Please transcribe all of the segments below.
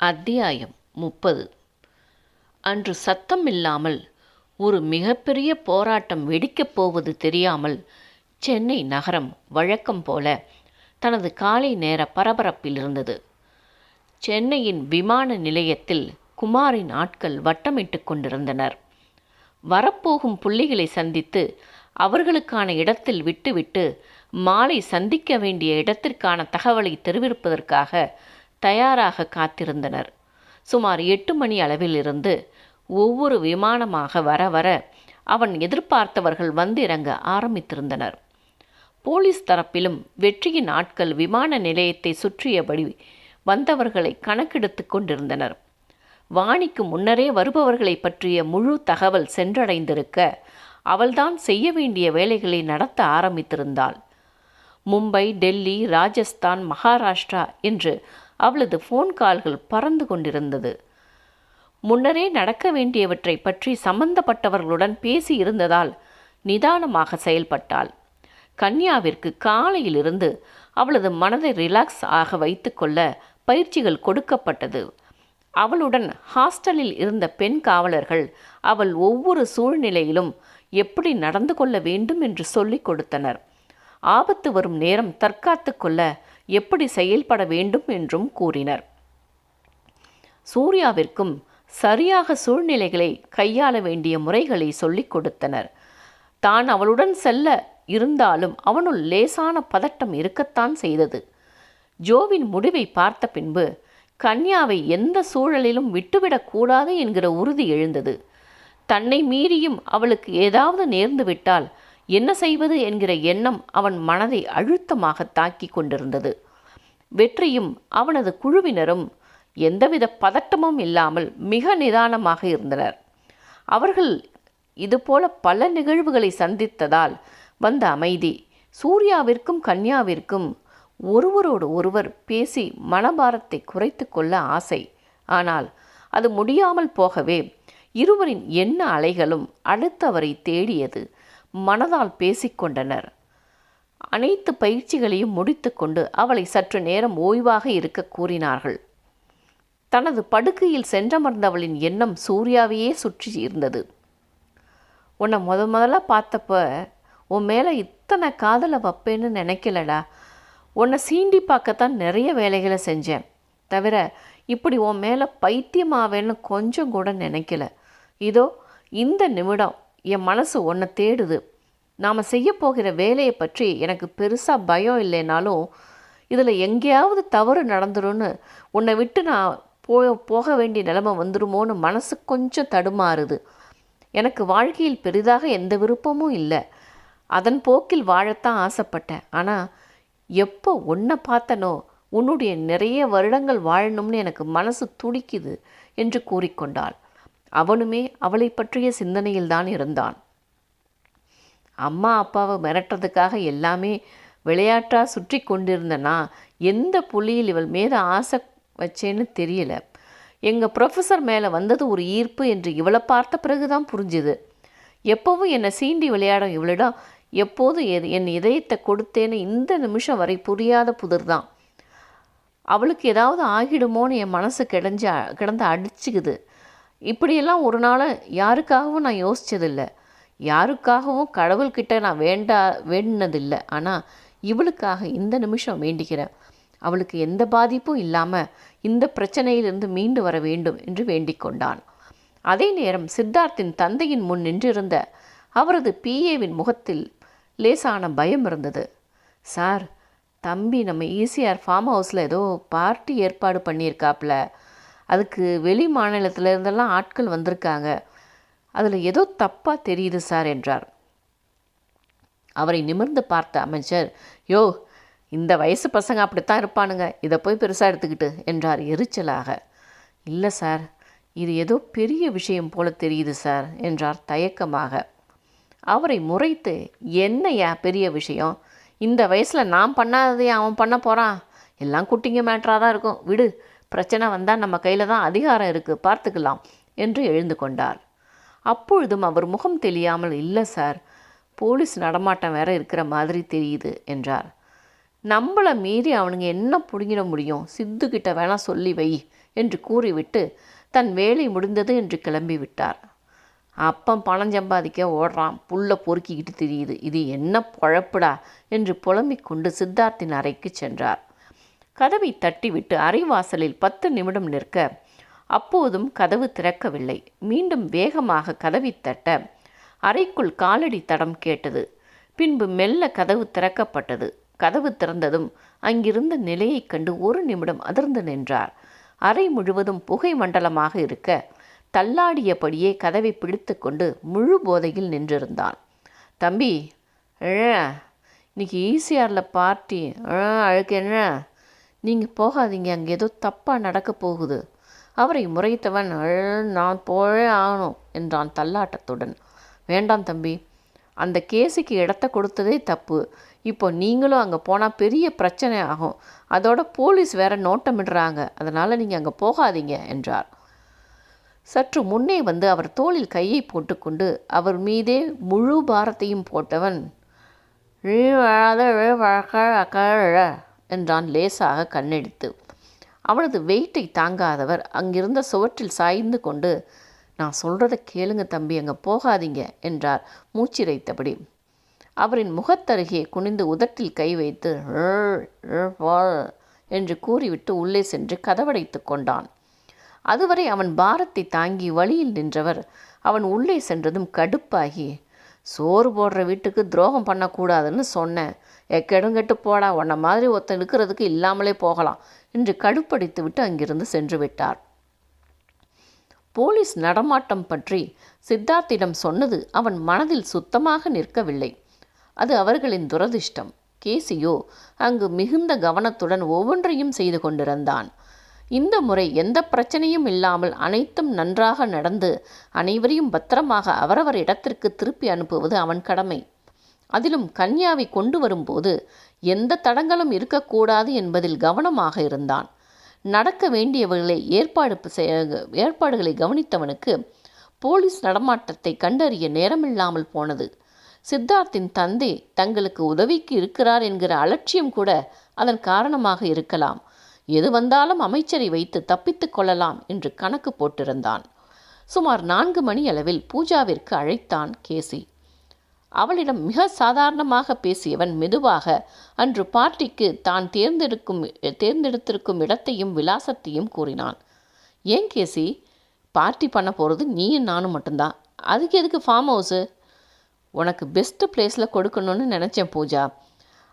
அத்தியாயம் 30. அன்று சத்தமில்லாமல் ஒரு மிகப்பெரிய போராட்டம் வெடிக்கப் போவது தெரியாமல் சென்னை நகரம் வழக்கம் போல தனது காலை நேர பரபரப்பில் இருந்தது. சென்னையின் விமான நிலையத்தில் குமாரின் ஆட்கள் வட்டமிட்டு கொண்டிருந்தனர். வரப்போகும் புள்ளிகளை சந்தித்து அவர்களுக்கான இடத்தில் விட்டுவிட்டு மாலை சந்திக்க வேண்டிய இடத்திற்கான தகவலை தெரிவிப்பதற்காக தயாராக காத்திருந்தனர். சுமார் 8 மணி அளவிலிருந்து ஒவ்வொரு விமானமாக வர வர அவன் எதிர்பார்த்தவர்கள் வந்திறங்க ஆரம்பித்திருந்தனர். போலீஸ் தரப்பிலும் வெற்றியின் ஆட்கள் விமான நிலையத்தை சுற்றியபடி வந்தவர்களை கணக்கெடுத்து கொண்டிருந்தனர். வாணிக்கு முன்னரே வருபவர்களை பற்றிய முழு தகவல் சென்றடைந்திருக்க அவள்தான் செய்ய வேண்டிய வேலைகளை நடத்த ஆரம்பித்திருந்தாள். மும்பை, டெல்லி, ராஜஸ்தான், மகாராஷ்டிரா என்று அவளது ஃபோன் கால்கள் பறந்து கொண்டிருந்தது. முன்னரே நடக்க வேண்டியவற்றை பற்றி சம்பந்தப்பட்டவர்களுடன் பேசி இருந்ததால் நிதானமாக செயல்பட்டாள். கன்யாவிற்கு காலையிலிருந்து அவளது மனதை ரிலாக்ஸ் ஆக வைத்து கொள்ள பயிற்சிகள் கொடுக்கப்பட்டது. அவளுடன் ஹாஸ்டலில் இருந்த பெண் காவலர்கள் அவள் ஒவ்வொரு சூழ்நிலையிலும் எப்படி நடந்து கொள்ள வேண்டும் என்று சொல்லிக் கொடுத்தனர். ஆபத்து வரும் நேரம் தற்காத்து கொள்ள எப்படி செயல்பட வேண்டும் என்றும் கூறினர். சூர்யாவிற்கும் சரியாக சூழ்நிலைகளை கையாள வேண்டிய முறைகளை சொல்லிக் கொடுத்தனர். தான் அவளுடன் செல்ல இருந்தாலும் அவனுள் லேசான பதட்டம் இருக்கத்தான் செய்தது. ஜோவின் முடிவை பார்த்த பின்பு கன்யாவை எந்த சூழலிலும் விட்டுவிடக்கூடாது என்கிற உறுதி எழுந்தது. தன்னை மீறியும் அவளுக்கு ஏதாவது நேர்ந்து விட்டால் என்ன செய்வது என்கிற எண்ணம் அவன் மனதை அழுத்தமாக தாக்கி கொண்டிருந்தது. வெற்றியும் அவனது குழுவினரும் எந்தவித பதட்டமும் இல்லாமல் மிக நிதானமாக இருந்தனர். அவர்கள் இதுபோல பல நிகழ்வுகளை சந்தித்ததால் வந்த அமைதி சூர்யாவிற்கும் கன்யாவிற்கும் ஒருவரோடு ஒருவர் பேசி மனபாரத்தை குறைத்து கொள்ள ஆசை. ஆனால் அது முடியாமல் போகவே இருவரின் எண்ண அலைகளும் அடுத்தவரை தேடியது. மனதால் பேசிக்கொண்டனர். அனைத்து பயிற்சிகளையும் முடித்து கொண்டு அவளை சற்று நேரம் ஓய்வாக இருக்க கூறினார்கள். தனது படுக்கையில் சென்றமர்ந்தவளின் எண்ணம் சூர்யாவையே சுற்றி இருந்தது. உன்னை முதல்ல பார்த்தப்ப உன் மேலே இத்தனை காதலை வைப்பேன்னு நினைக்கலடா. உன்னை சீண்டி பார்க்கத்தான் நிறைய வேலைகளை செஞ்சேன். தவிர இப்படி உன் மேலே பைத்தியமாவேன்னு கொஞ்சம் கூட நினைக்கல. இதோ இந்த நிமிடம் என் மனசு உன்னை தேடுது. நாம் செய்ய போகிற வேலையை பற்றி எனக்கு பெருசாக பயம் இல்லைனாலும் இதில் எங்கேயாவது தவறு நடந்துரும்னு உன்னை விட்டு நான் போக வேண்டிய நிலைமை வந்துடுமோன்னு மனசு கொஞ்சம் தடுமாறுது. எனக்கு வாழ்க்கையில் பெரிதாக எந்த விருப்பமும் இல்லை. அதன் போக்கில் வாழத்தான் ஆசைப்பட்டேன். ஆனால் எப்போ உன்னை பார்த்தனோ உன்னுடைய நிறைய வருடங்கள் வாழணும்னு எனக்கு மனசு துடிக்குது என்று கூறிக்கொண்டாள். அவனுமே அவளை பற்றிய சிந்தனையில்தான் இருந்தான். அம்மா அப்பாவை மிரட்டுறதுக்காக எல்லாமே விளையாட்டாக சுற்றி கொண்டிருந்தனா எந்த புள்ளியில் இவள் மீது ஆசை வச்சேன்னு தெரியல. எங்கள் ப்ரொஃபஸர் மேலே வந்தது ஒரு ஈர்ப்பு என்று இவளை பார்த்த பிறகுதான் புரிஞ்சுது. எப்போவும் என்னை சீண்டி விளையாடும் இவளிடம் எப்போதும் என் இதயத்தை கொடுத்தேன்னு இந்த நிமிஷம் வரை புரியாத புதிர்தான். அவளுக்கு ஏதாவது ஆகிடுமோன்னு என் மனசு கிடந்து அடிச்சுக்குது. இப்படியெல்லாம் ஒரு நாள் யாருக்காகவும் நான் யோசித்ததில்லை. யாருக்காகவும் கடவுள்கிட்ட நான் வேண்டினதில்லை. ஆனால் இவளுக்காக இந்த நிமிஷம் வேண்டிக்கிறேன். அவளுக்கு எந்த பாதிப்பும் இல்லாமல் இந்த பிரச்சனையிலிருந்து மீண்டு வர வேண்டும் என்று வேண்டிக் கொண்டான். அதே நேரம் சித்தார்த்தின் தந்தையின் முன் நின்றிருந்த அவரது பிஏவின் முகத்தில் லேசான பயம் இருந்தது. சார், தம்பி நம்ம ஈசிஆர் ஃபார்ம் ஹவுஸில் ஏதோ பார்ட்டி ஏற்பாடு பண்ணியிருக்காப்புல. அதுக்கு வெளி மாநிலத்தில் இருந்தெல்லாம் ஆட்கள் வந்திருக்காங்க. அதில் ஏதோ தப்பாக தெரியுது சார் என்றார். அவரை நிமிர்ந்து பார்த்த அமைச்சர், யோ, இந்த வயசு பசங்க அப்படித்தான் இருப்பானுங்க, இதை போய் பெருசாக எடுத்துக்கிட்டு என்றார் எரிச்சலாக. இல்லை சார், இது ஏதோ பெரிய விஷயம் போல தெரியுது சார் என்றார் தயக்கமாக. அவரை முறைத்து, என்னையா பெரிய விஷயம்? இந்த வயசில் நான் பண்ணாததையே அவன் பண்ண போகிறான். எல்லாம் குட்டிங்க மேட்டராக தான் இருக்கும். விடு, பிரச்சனை வந்தால் நம்ம கையில் தான் அதிகாரம் இருக்குது, பார்த்துக்கலாம் என்று எழுந்து கொண்டார். அப்பொழுதும் அவர் முகம் தெரியாமல், இல்லை சார், போலீஸ் நடமாட்டம் வேற இருக்கிற மாதிரி தெரியுது என்றார். நம்மளை மீறி அவனுங்க என்ன பிடுங்கிட முடியும்? சித்துக்கிட்ட வேணால் சொல்லி வை என்று கூறிவிட்டு தன் வேலை முடிந்தது என்று கிளம்பிவிட்டார். அப்பம் பணம் சம்பாதிக்க ஓடுறான், புல்லை பொறுக்கிக்கிட்டு திரியுது, இது என்ன பொழப்புடா என்று புலம்பிக் கொண்டு சித்தார்த்தின் அறைக்கு சென்றார். கதவை தட்டிவிட்டு அறைவாசலில் 10 நிமிடம் நிற்க அப்போதும் கதவு திறக்கவில்லை. மீண்டும் வேகமாக கதவை தட்ட அறைக்குள் காலடி தடம் கேட்டது. பின்பு மெல்ல கதவு திறக்கப்பட்டது. கதவு திறந்ததும் அங்கிருந்த நிலையைக் கண்டு 1 நிமிடம் அதிர்ந்து நின்றார். அறை முழுவதும் புகை மண்டலமாக இருக்க தள்ளாடியபடியே கதவை பிடித்து கொண்டு முழு போதையில் நின்றிருந்தான். தம்பி, இன்னைக்கு ஈசிஆரில் பார்ட்டி, அழுக்கு என்ன, நீங்கள் போகாதீங்க, அங்கே ஏதோ தப்பாக நடக்க போகுது. அவரை முறைத்தவன், நான் போயே ஆகணும் என்றான் தள்ளாட்டத்துடன். வேண்டாம் தம்பி, அந்த கேஸுக்கு இடத்த கொடுத்ததே தப்பு. இப்போ நீங்களும் அங்கே போனால் பெரிய பிரச்சனை ஆகும். அதோட போலீஸ் வேற நோட்டமிடுறாங்க. அதனால் நீங்கள் அங்கே போகாதீங்க என்றார். சற்று முன்னே வந்து அவர் தோளில் கையை போட்டுக்கொண்டு அவர் மீதே முழு பாரத்தையும் போட்டவன், என்றான் லேசாக கண்ணெடுத்து. அவனது வெயிட்டை தாங்காதவர் அங்கிருந்த சுவற்றில் சாய்ந்து கொண்டு, நான் சொல்கிறத கேளுங்க தம்பி, அங்கே போகாதீங்க என்றார் மூச்சிரைத்தபடி. அவரின் முகத்தருகே குனிந்து உதட்டில் கை வைத்து என்று கூறிவிட்டு உள்ளே சென்று கதவடைத்து கொண்டான். அதுவரை அவன் பாரத்தை தாங்கி வழியில் நின்றவர் அவன் உள்ளே சென்றதும் கடுப்பாகி, சோறு போடுற வீட்டுக்கு துரோகம் பண்ணக்கூடாதுன்னு சொன்னேன், எக்கெடுங்கெட்டு போடா, உன்ன மாதிரி ஒருத்தன் இருக்கிறதுக்கு இல்லாமலே போகலாம் என்று கடுப்படித்து விட்டு அங்கிருந்து சென்று விட்டார். போலீஸ் நடமாட்டம் பற்றி சித்தார்த்திடம் சொன்னது அவன் மனதில் சுத்தமாக நிற்கவில்லை. அது அவர்களின் துரதிர்ஷ்டம். கேசியோ அங்கு மிகுந்த கவனத்துடன் ஒவ்வொன்றையும் செய்து கொண்டிருந்தான். இந்த முறை எந்த பிரச்சனையும் இல்லாமல் அனைத்தும் நன்றாக நடந்து அனைவரையும் பத்திரமாக அவரவர் இடத்திற்கு திருப்பி அனுப்புவது அவன் கடமை. அதிலும் கன்யாவை கொண்டு வரும்போது எந்த தடங்களும் இருக்கக்கூடாது என்பதில் கவனமாக இருந்தான். நடக்க வேண்டியவர்களை ஏற்பாடுகளை கவனித்தவனுக்கு போலீஸ் நடமாட்டத்தை கண்டறிய நேரமில்லாமல் போனது. சித்தார்த்தின் தந்தை தங்களுக்கு உதவிக்கு இருக்கிறார் என்கிற அலட்சியம் கூட அதன் காரணமாக இருக்கலாம். எது வந்தாலும் அமைச்சரை வைத்து தப்பித்துக் கொள்ளலாம் என்று கணக்கு போட்டிருந்தான். சுமார் 4 மணி அளவில் பூஜாவிற்கு அழைத்தான் கேசி. அவளிடம் மிக சாதாரணமாக பேசியவன் மெதுவாக அன்று பார்ட்டிக்கு தான் தேர்ந்தெடுத்திருக்கும் இடத்தையும் விலாசத்தையும் கூறினான். ஏன் கேசி, பார்ட்டி பண்ண போகிறது நீயும் நானும் மட்டும்தான், அதுக்கு எதுக்கு ஃபார்ம் ஹவுஸு? உனக்கு பெஸ்ட்டு பிளேஸில் கொடுக்கணும்னு நினச்சேன் பூஜா.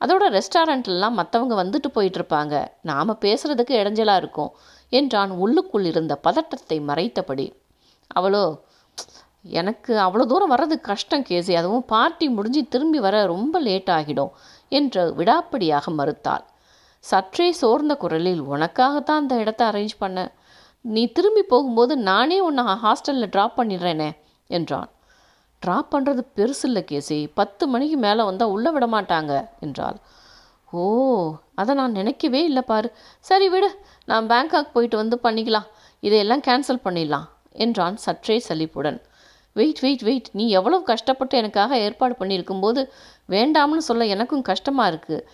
அதோட ரெஸ்டாரண்ட்லாம் மற்றவங்க வந்துட்டு போயிட்டுருப்பாங்க, நாம் பேசுகிறதுக்கு இடைஞ்சலாக இருக்கும் என்றான் உள்ளுக்குள் இருந்த பதட்டத்தை மறைத்தபடி. அவளோ, எனக்கு அவ்வளோ தூரம் வர்றது கஷ்டம் கேசி, அதுவும் பார்ட்டி முடிஞ்சு திரும்பி வர ரொம்ப லேட் ஆகிடும் என்று விடாப்படியாக மறுத்தாள். சற்றே சோர்ந்த குரலில், உனக்காகத்தான் அந்த இடத்த அரேஞ்ச் பண்ண, நீ திரும்பி போகும்போது நானே உன்னை ஹாஸ்டலில் ட்ராப் பண்ணிடுறேனே என்றான். ட்ராப் பண்ணுறது பெருசு இல்லை கேசி, 10 மணிக்கு மேலே வந்தால் உள்ளே விட மாட்டாங்க என்றாள். ஓ, அதை நான் நினைக்கவே இல்லை பாரு. சரி விடு, நான் பேங்காக் போயிட்டு வந்து பண்ணிக்கலாம், இதையெல்லாம் கேன்சல் பண்ணிடலாம் என்றான் சற்றே சலிப்புடன். வெயிட், நீ எவ்வளோ கஷ்டப்பட்டு எனக்காக ஏற்பாடு பண்ணியிருக்கும்போது வேண்டாம்னு சொல்ல எனக்கும் கஷ்டமாக இருக்குது.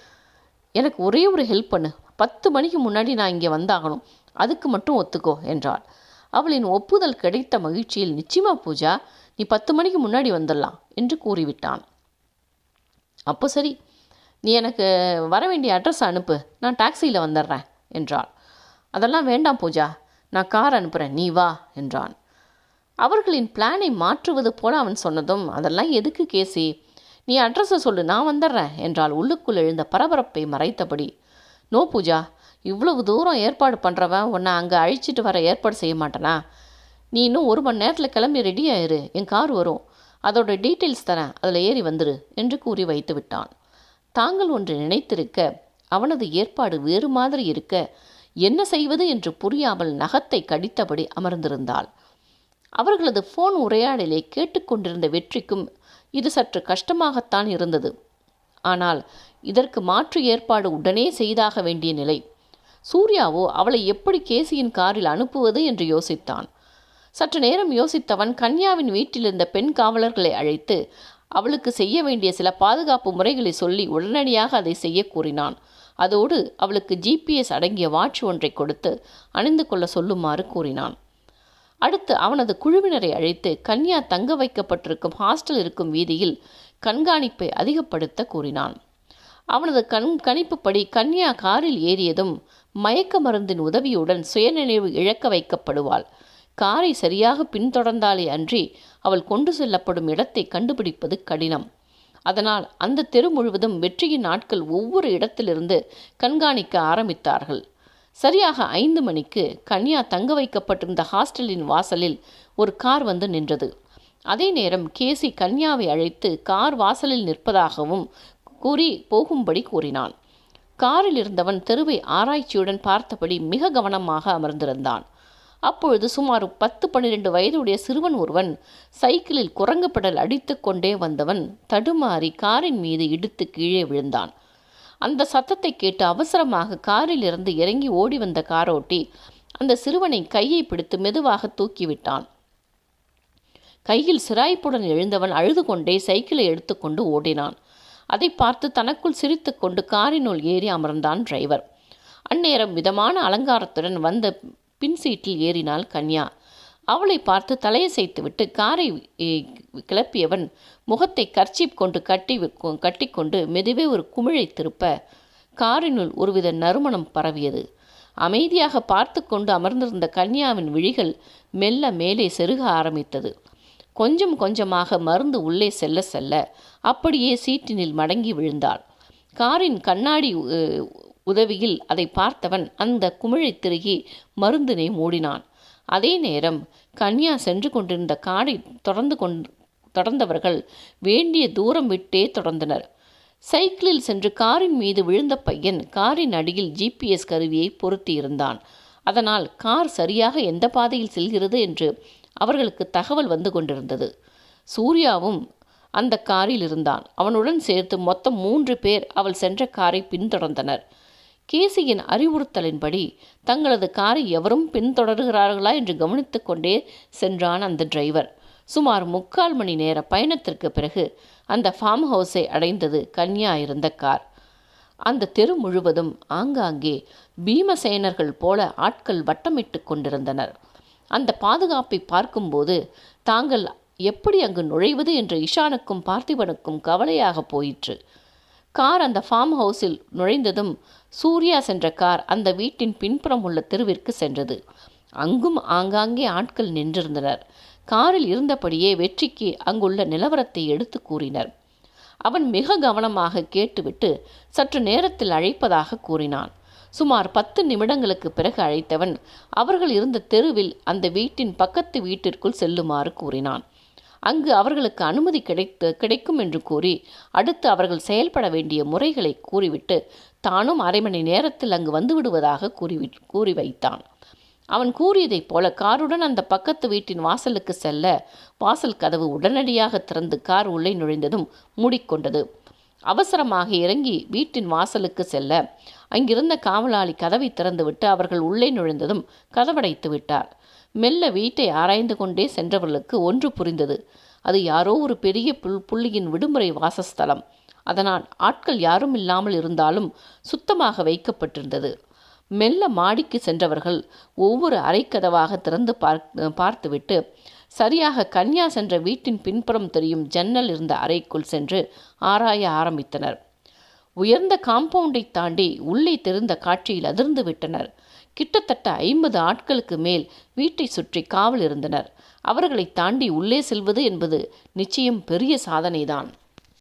எனக்கு ஒரே ஒரு ஹெல்ப் பண்ணு, 10 மணிக்கு முன்னாடி நான் இங்கே வந்தாகணும், அதுக்கு மட்டும் ஒத்துக்கோ என்றாள். அவளின் ஒப்புதல் கிடைத்த மகிழ்ச்சியில், நிச்சயமா பூஜா, நீ 10 மணிக்கு முன்னாடி வந்துடலாம் என்று கூறிவிட்டான். அப்போ சரி, நீ எனக்கு வர வேண்டிய அட்ரஸ் அனுப்பு, நான் டாக்ஸியில் வந்துடுறேன் என்றாள். அதெல்லாம் வேண்டாம் பூஜா, நான் கார் அனுப்புகிறேன், நீ வா என்றான். அவர்களின் பிளானை மாற்றுவது போல அவன் சொன்னதும், அதெல்லாம் எதுக்கு கேசி, நீ அட்ரஸை சொல்லு, நான் வந்துடுறேன் என்றால் உள்ளுக்குள் எழுந்த பரபரப்பை மறைத்தபடி. நோ பூஜா, இவ்வளவு தூரம் ஏற்பாடு பண்ணுறவன் உன்னை அங்கே அழிச்சிட்டு வர ஏற்பாடு செய்ய மாட்டேனா? நீ இன்னும் 1 மணி நேரத்தில் கிளம்பி ரெடியாயிரு, என் கார் வரும், அதோட டீட்டெயில்ஸ் தரேன், அதில் ஏறி வந்துரு என்று கூறி வைத்து விட்டான். தாங்கள் ஒன்று நினைத்திருக்க, அவனது ஏற்பாடு வேறு மாதிரி இருக்க, என்ன செய்வது என்று புரியாமல் நகத்தை கடித்தபடி அமர்ந்திருந்தாள். அவர்களது ஃபோன் உரையாடலை கேட்டுக்கொண்டிருந்த வெற்றிக்கும் இது சற்று கஷ்டமாகத்தான் இருந்தது. ஆனால் இதற்கு மாற்று ஏற்பாடு உடனே செய்தாக வேண்டிய நிலை. சூர்யாவோ அவளை எப்படி கேசியின் காரில் அனுப்புவது என்று யோசித்தான். சற்று நேரம் யோசித்தவன் கன்யாவின் வீட்டிலிருந்த பெண் காவலர்களை அழைத்து அவளுக்கு செய்ய வேண்டிய சில பாதுகாப்பு முறைகளை சொல்லி உடனடியாக அதை செய்ய கூறினான். அதோடு அவளுக்கு GPS அடங்கிய வாட்ச் ஒன்றை கொடுத்து அணிந்து கொள்ள சொல்லுமாறு கூறினான். அடுத்து அவனது குழுவினரை அழைத்து கன்யா தங்க வைக்கப்பட்டிருக்கும் ஹாஸ்டல் இருக்கும் வீதியில் கண்காணிப்பை அதிகப்படுத்த கூறினான். அவனது கணிப்புப்படி கன்யா காரில் ஏறியதும் மயக்க மருந்தின் உதவியுடன் சுயநினைவு இழக்க வைக்கப்படுவாள். காரை சரியாக பின்தொடர்ந்தாலே அன்றி அவள் கொண்டு செல்லப்படும் இடத்தை கண்டுபிடிப்பது கடினம். அதனால் அந்த தெரு முழுவதும் வெற்றியின் ஆட்கள் ஒவ்வொரு இடத்திலிருந்து கண்காணிக்க ஆரம்பித்தார்கள். சரியாக 5 மணிக்கு கன்யா தங்க வைக்கப்பட்டிருந்த ஹாஸ்டலின் வாசலில் ஒரு கார் வந்து நின்றது. அதே நேரம் கேசி கன்யாவை அழைத்து கார் வாசலில் நிற்பதாகவும் கூறி போகும்படி கூறினான். காரில் இருந்தவன் தெருவை ஆராய்ச்சியுடன் பார்த்தபடி மிக கவனமாக அமர்ந்திருந்தான். அப்பொழுது சுமார் 10-12 வயதுடைய சிறுவன் ஒருவன் சைக்கிளில் குரங்கு பெடல் அடித்து கொண்டே வந்தவன் தடுமாறி காரின் மீது இடித்து கீழே விழுந்தான். அந்த சத்தத்தை கேட்டு அவசரமாக காரில் இருந்து இறங்கி ஓடி வந்த காரோட்டி அந்த சிறுவனை கையை பிடித்து மெதுவாக தூக்கிவிட்டான். கையில் சிராய்ப்புடன் எழுந்தவன் அழுது கொண்டே சைக்கிளை எடுத்துக்கொண்டு ஓடினான். அதை பார்த்து தனக்குள் சிரித்து கொண்டு காரினுள் ஏறி அமர்ந்தான் டிரைவர். அந்நேரம் மிதமான அலங்காரத்துடன் வந்த பின் சீட்டில் ஏறினாள் கன்யா. அவளை பார்த்து தலையசைத்துவிட்டு காரை கிளப்பியவன் முகத்தை கர்ச்சீப் கொண்டு கட்டிக்கொண்டு மெதுவே ஒரு குமிழை திருப்ப காரினுள் ஒருவித நறுமணம் பரவியது. அமைதியாக பார்த்து கொண்டு அமர்ந்திருந்த கன்யாவின் விழிகள் மெல்ல மேலே செருக ஆரம்பித்தது. கொஞ்சம் கொஞ்சமாக மருந்து உள்ளே செல்ல செல்ல அப்படியே சீட்டினில் மடங்கி விழுந்தாள். காரின் கண்ணாடி உதவியில் அதை பார்த்தவன் அந்த குமிழை திருகி மருந்தினை மூடினான். அதே நேரம் கன்யா சென்று கொண்டிருந்த காரை தொடர்ந்தவர்கள் வேண்டிய தூரம் விட்டே தொடர்ந்தனர். சைக்கிளில் சென்று காரின் மீது விழுந்த பையன் காரின் அடியில் GPS கருவியை பொருத்தியிருந்தான். அதனால் கார் சரியாக எந்த பாதையில் செல்கிறது என்று அவர்களுக்கு தகவல் வந்து கொண்டிருந்தது. சூர்யாவும் அந்த காரில் இருந்தான். அவனுடன் சேர்த்து மொத்தம் 3 பேர் அவள் சென்ற காரை பின்தொடர்ந்தனர். கேசியின் அறிவுறுத்தலின்படி தங்களது காரை எவரும் பின்தொடர்கிறார்களா என்று கவனித்து கொண்டே சென்றான் அந்த டிரைவர். சுமார் 3/4 மணி நேர பயணத்திற்கு பிறகு அந்த ஃபார்ம் ஹவுஸை அடைந்தது கன்யா இருந்த கார். அந்த தெரு முழுவதும் ஆங்காங்கே பீமசேனர்கள் போல ஆட்கள் வட்டமிட்டு கொண்டிருந்தனர். அந்த பாதுகாப்பை பார்க்கும்போது தாங்கள் எப்படி அங்கு நுழைவது என்று இஷானுக்கும் பார்த்திபனுக்கும் கவலையாக போயிற்று. கார் அந்த ஃபார்ம் ஹவுஸில் நுழைந்ததும் சூர்யா சென்ற கார் அந்த வீட்டின் பின்புறம் உள்ள தெருவிற்கு சென்றது. அங்கும் ஆங்காங்கே ஆட்கள் நின்றிருந்தனர். காரில் இருந்தபடியே வெற்றிக்கு அங்குள்ள நிலவரத்தை எடுத்து கூறினர். அவன் மிக கவனமாக கேட்டுவிட்டு சற்று நேரத்தில் அழைப்பதாக கூறினான். சுமார் 10 நிமிடங்களுக்கு பிறகு அழைத்தவன் அவர்கள் இருந்த தெருவில் அந்த வீட்டின் பக்கத்து வீட்டிற்குள் செல்லுமாறு கூறினான். அங்கு அவர்களுக்கு அனுமதி கிடைக்கும் என்று கூறி அடுத்து அவர்கள் செயல்பட வேண்டிய முறைகளை கூறிவிட்டு தானும் அரை மணி நேரத்தில் அங்கு வந்து விடுவதாக கூறி வைத்தான். அவன் கூறியதைப் போல காருடன் அந்த பக்கத்து வீட்டின் வாசலுக்கு செல்ல வாசல் கதவு உடனடியாக திறந்து கார் உள்ளே நுழைந்ததும் மூடிக்கொண்டது. அவசரமாக இறங்கி வீட்டின் வாசலுக்கு செல்ல அங்கிருந்த காவலாளி கதவை திறந்துவிட்டு அவர்கள் உள்ளே நுழைந்ததும் கதவடைத்து விட்டார். மெல்ல வீட்டை ஆராய்ந்து கொண்டே சென்றவர்களுக்கு ஒன்று புரிந்தது. அது யாரோ ஒரு பெரிய புள்ளியின் விடுமுறை வாசஸ்தலம். அதனால் ஆட்கள் யாரும் இல்லாமல் இருந்தாலும் சுத்தமாக வைக்கப்பட்டிருந்தது. மெல்ல மாடிக்கு சென்றவர்கள் ஒவ்வொரு அறைக்கதவாக திறந்து பார்த்துவிட்டு சரியாக கன்யா சென்ற வீட்டின் பின்புறம் தெரியும் ஜன்னல் இருந்த அறைக்குள் சென்று ஆராய ஆரம்பித்தனர். உயர்ந்த காம்பவுண்டை தாண்டி உள்ளே தெரிந்த காட்சியில் அதிர்ந்து விட்டனர். கிட்டத்தட்ட 50 ஆட்களுக்கு மேல் வீட்டை சுற்றி காவல் இருந்தனர். அவர்களை தாண்டி உள்ளே செல்வது என்பது நிச்சயம் பெரிய சாதனைதான்.